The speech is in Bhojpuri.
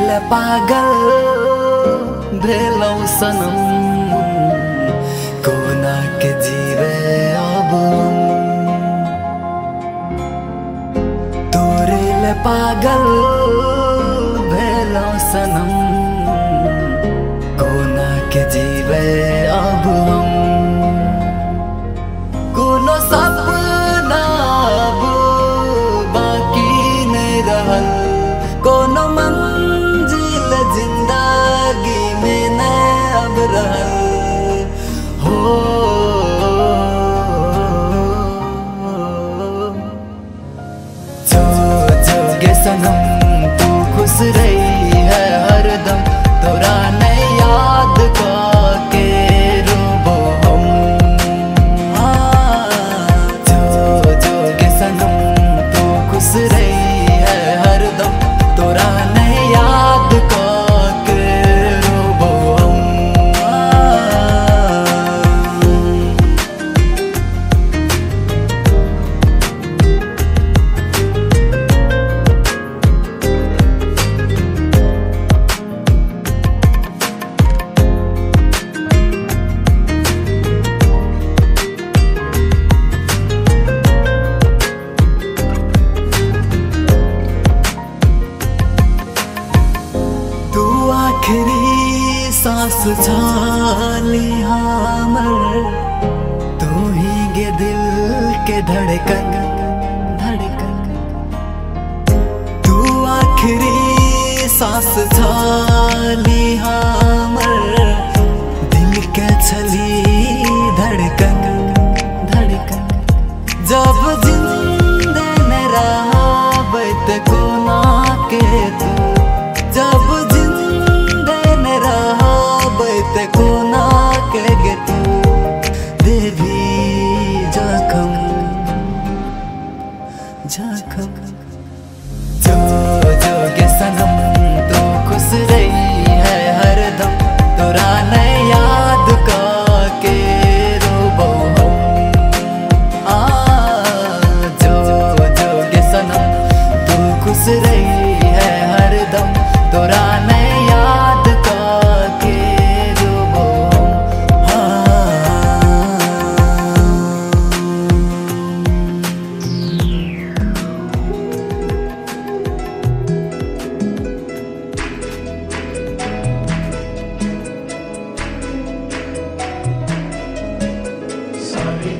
ले पागल भेलौ सनम कोना के जीवे अब तोरे ले पागल भेलौ सनम कोना के जीवे अब हम कोनो सपना अब बाकी नहीं रहल कोनो मंजिल जिंदगी में न अब रहल हो जो जो गे सनम तू खुश रही है हरदम तोरा नहीं याद के रोबो हम जो जो गे सनम तू खुश रही है हरदम तोरा नहीं याद के रोबो हम आखिरी सांस छाली हमर तू ही गे दिल के धड़कन धड़कन तू आखिरी सांस छाली हमर दिल के छली धड़कन धड़कन जब जिंदा न रहबैत कोना के तू जब कोना के गे तू देवी जखम जखम जो जो गे सनम तू खुश रही है हरदम तोरा नहीं याद के रोबो हम जो जो गे सनम तू खुश रही है हरदम तोरा नहीं याद Sorry,